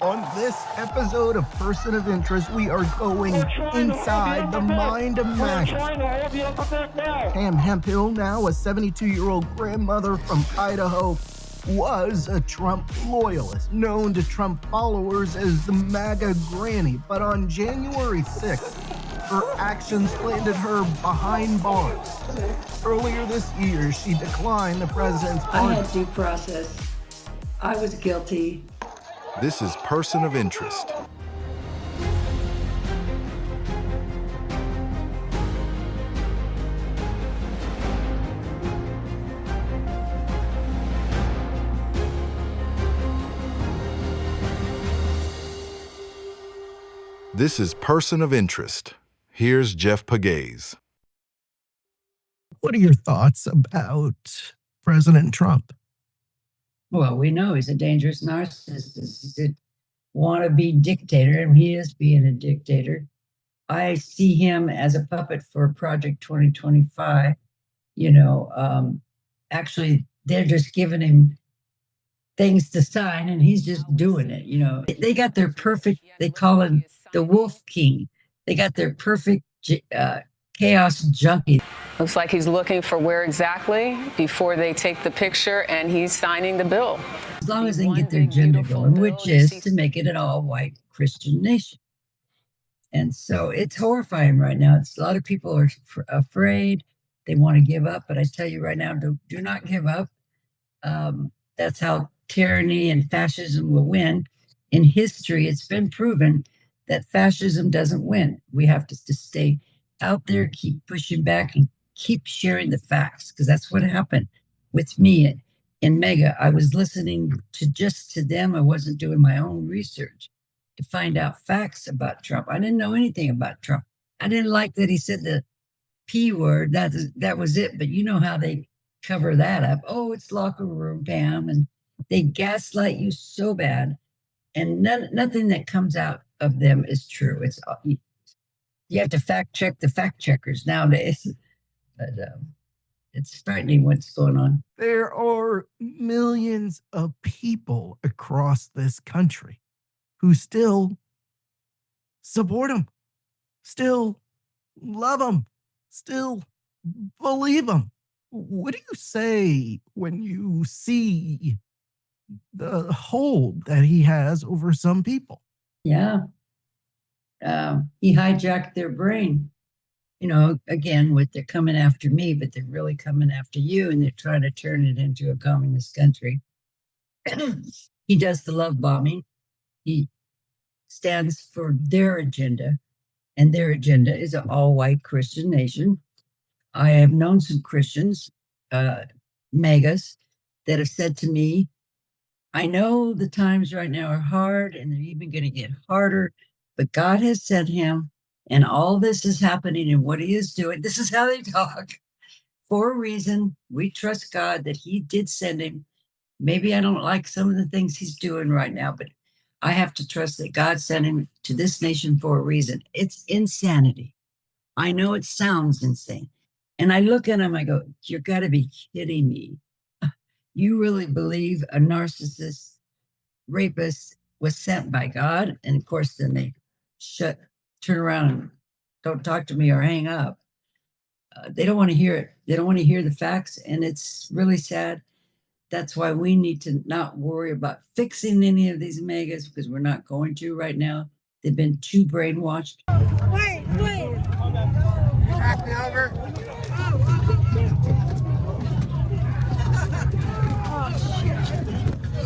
On this episode of Person of Interest, we are going inside the mind of MAGA. Pam Hemphill, now a 72-year-old grandmother from Idaho, was a Trump loyalist, known to Trump followers as the MAGA Granny. But on January 6th, her actions landed her behind bars. Earlier this year, she declined the president's pardon. I had due process. I was guilty. This is Person of Interest. This is Person of Interest. Here's Jeff Pegues. What are your thoughts about President Trump? Well, we know he's a dangerous narcissist. He's a wannabe dictator, and he is being a dictator. I see him as a puppet for Project 2025. Actually, they're just giving him things to sign, and he's just doing it. They got their perfect, they call him the Wolf King. They got their perfect chaos junkie. Looks like he's looking for where exactly before they take the picture, and he's signing the bill. As long as they can get their agenda going, which is to make it an all-white Christian nation. And so it's horrifying right now. A lot of people are afraid. They want to give up. But I tell you right now, do not give up. That's how tyranny and fascism will win. In history, it's been proven that fascism doesn't win. We have to stay out there, keep pushing back, and keep sharing the facts, because that's what happened with me in MAGA. I was listening to them. I wasn't doing my own research to find out facts about Trump. I didn't know anything about Trump. I didn't like that he said the P word. That was it. But you know how they cover that up. Oh, it's locker room, Pam. And they gaslight you so bad. And nothing that comes out of them is true. You have to fact check the fact checkers nowadays. But it's frightening what's going on. There are millions of people across this country who still support him, still love him, still believe him. What do you say when you see the hold that he has over some people? Yeah. He hijacked their brain. Again, they're coming after me, but they're really coming after you, and they're trying to turn it into a communist country. He does the love bombing. He stands for their agenda, and their agenda is an all-white Christian nation. I have known some Christians, MAGAs, that have said to me, I know the times right now are hard, and they're even going to get harder, but God has sent him. And all this is happening, and what he is doing, this is how they talk. For a reason, we trust God that he did send him. Maybe I don't like some of the things he's doing right now, but I have to trust that God sent him to this nation for a reason. It's insanity. I know it sounds insane. And I look at him, I go, you got to be kidding me. You really believe a narcissist rapist was sent by God? And of course, then they turn around and don't talk to me or hang up. They don't want to hear it. They don't want to hear the facts. And it's really sad. That's why we need to not worry about fixing any of these MAGAs, because we're not going to right now. They've been too brainwashed. Wait. Back me over.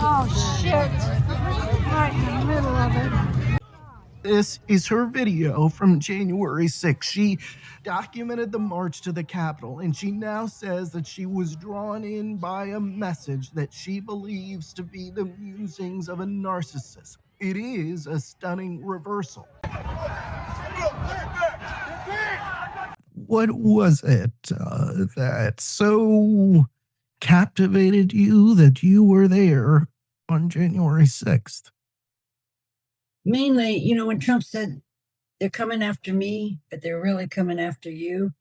Oh, shit. Right in the middle of it. This is her video from January 6th. She documented the march to the Capitol, and she now says that she was drawn in by a message that she believes to be the musings of a narcissist. It is a stunning reversal. What was it that so captivated you that you were there on January 6th? Mainly, when Trump said they're coming after me, but they're really coming after you,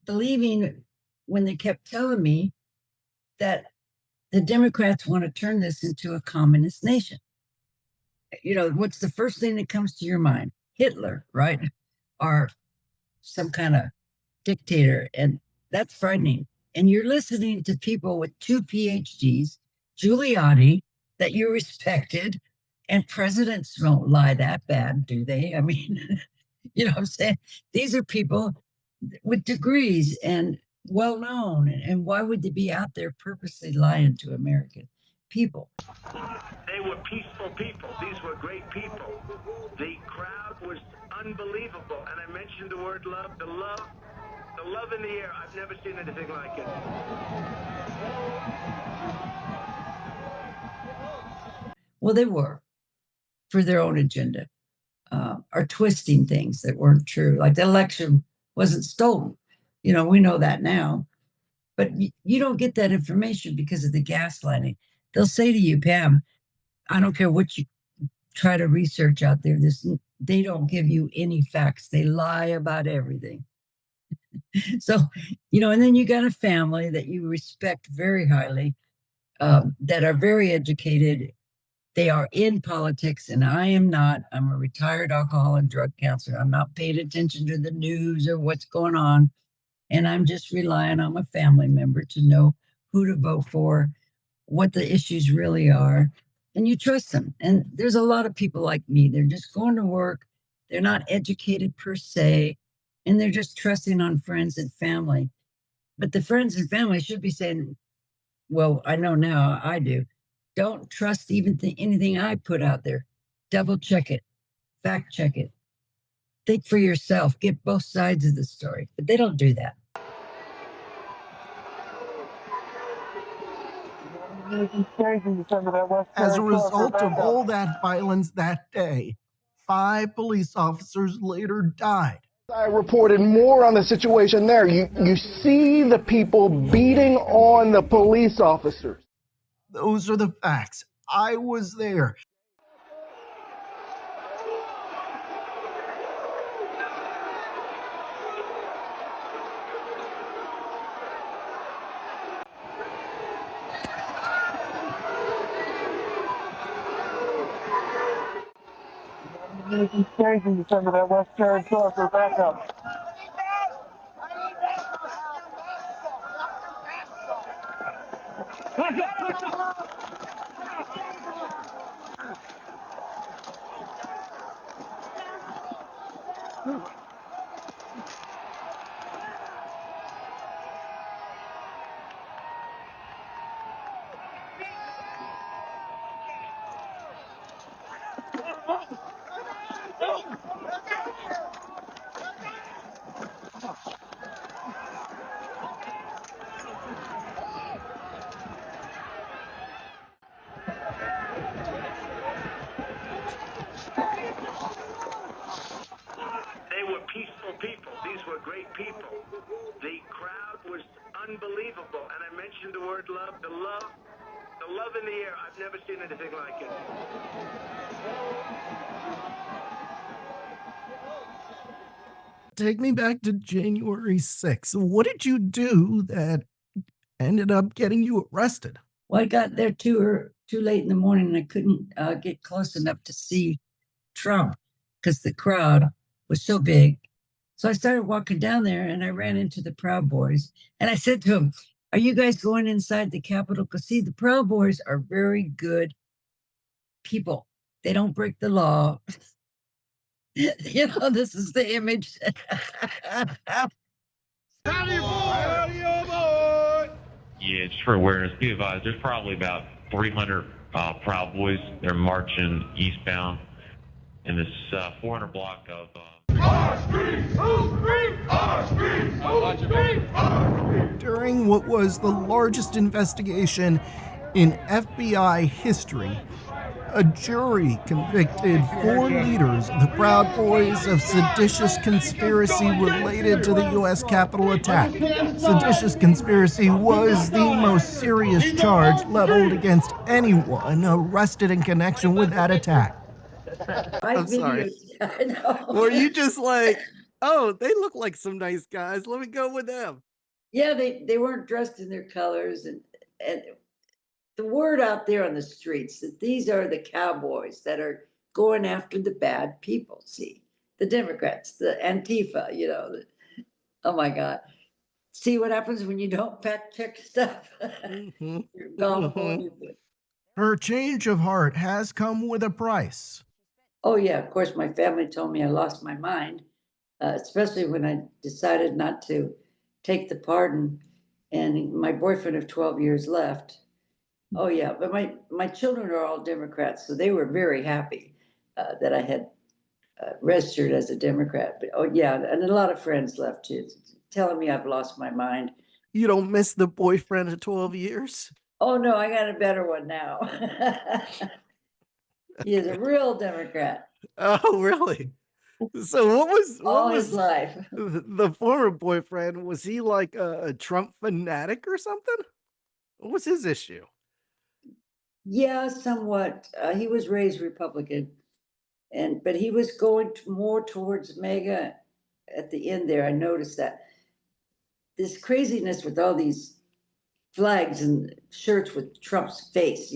believing when they kept telling me that the Democrats want to turn this into a communist nation. You know, what's the first thing that comes to your mind? Hitler, right? Or some kind of dictator. And that's frightening. And you're listening to people with 2 PhDs, Giuliani, that you respected, and presidents don't lie that bad, do they? I mean, you know what I'm saying? These are people with degrees and well known. And why would they be out there purposely lying to American people? They were peaceful people. These were great people. The crowd was unbelievable. And I mentioned the word love. The love in the air. I've never seen anything like it. Well, they were, for their own agenda, or twisting things that weren't true. Like the election wasn't stolen. You know, we know that now. But you don't get that information because of the gaslighting. They'll say to you, Pam, I don't care what you try to research out there, they don't give you any facts. They lie about everything. So, you know, and then you got a family that you respect very highly, that are very educated. They are in politics, and I am not. I'm a retired alcohol and drug counselor. I'm not paying attention to the news or what's going on. And I'm just relying on my family member to know who to vote for, what the issues really are. And you trust them. And there's a lot of people like me. They're just going to work. They're not educated per se. And they're just trusting on friends and family. But the friends and family should be saying, well, I know now I do. Don't trust even anything I put out there. Double check it, fact check it. Think for yourself, get both sides of the story. But they don't do that. As a result of all that violence that day, 5 police officers later died. I reported more on the situation there. You see the people beating on the police officers. Those are the facts. I was there. That West Terrace door for backup. They were peaceful people. These were great people. The crowd was unbelievable. And I mentioned the word love. The love in the air. I've never seen anything like it. Take me back to January 6th. What did you do that ended up getting you arrested? Well, I got there too late in the morning, and I couldn't get close enough to see Trump because the crowd was so big. So I started walking down there, and I ran into the Proud Boys. And I said to them, are you guys going inside the Capitol? Because see, the Proud Boys are very good people. They don't break the law. You know, this is the image. Yeah, just for awareness, be advised, there's probably about 300 Proud Boys. They're marching eastbound in this 400 block of... During what was the largest investigation in FBI history, a jury convicted 4 leaders of the Proud Boys of seditious conspiracy related to the U.S. Capitol attack. Seditious conspiracy was the most serious charge leveled against anyone arrested in connection with that attack. I'm sorry. I know. Were you just like, oh, they look like some nice guys, let me go with them? Yeah, they weren't dressed in their colors, and the word out there on the streets that these are the cowboys that are going after the bad people, see, the Democrats, the Antifa, oh my God. See what happens when you don't fact check stuff? Mhm. You're gullible. Mhm. Her change of heart has come with a price. Oh yeah, of course, my family told me I lost my mind, especially when I decided not to take the pardon, and my boyfriend of 12 years left. Oh yeah, but my children are all Democrats, so they were very happy that I had registered as a Democrat. But oh yeah, and a lot of friends left too, telling me I've lost my mind. You don't miss the boyfriend of 12 years? Oh no, I got a better one now. He is a real Democrat Oh, really? So what all his was life. the former boyfriend? Was he like a Trump fanatic or something? What was his issue? Yeah, somewhat. He was raised Republican, but he was going more towards MAGA at the end there. I noticed that this craziness with all these flags and shirts with Trump's face,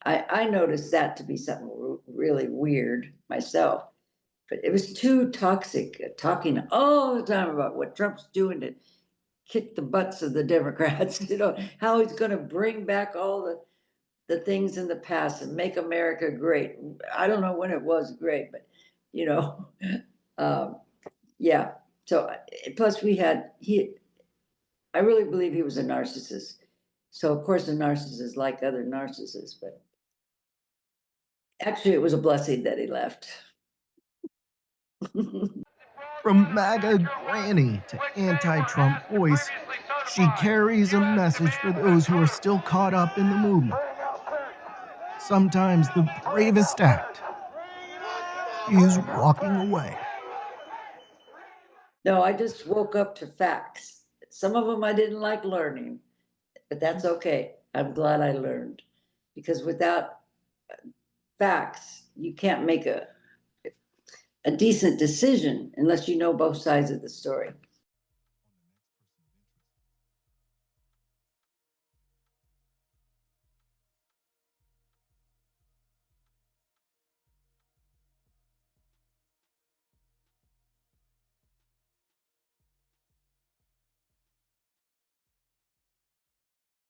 I noticed that to be something really weird myself. But it was too toxic, talking all the time about what Trump's doing to kick the butts of the Democrats, how he's going to bring back all the things in the past and make America great. I don't know when it was great, but you know, um, yeah. So plus I really believe he was a narcissist. So of course, a narcissist like other narcissists, but actually, it was a blessing that he left. From MAGA Granny to anti-Trump voice, she carries a message for those who are still caught up in the movement. Sometimes the bravest act is walking away. No, I just woke up to facts. Some of them I didn't like learning, but that's okay. I'm glad I learned, because without facts, you can't make a decent decision unless you know both sides of the story.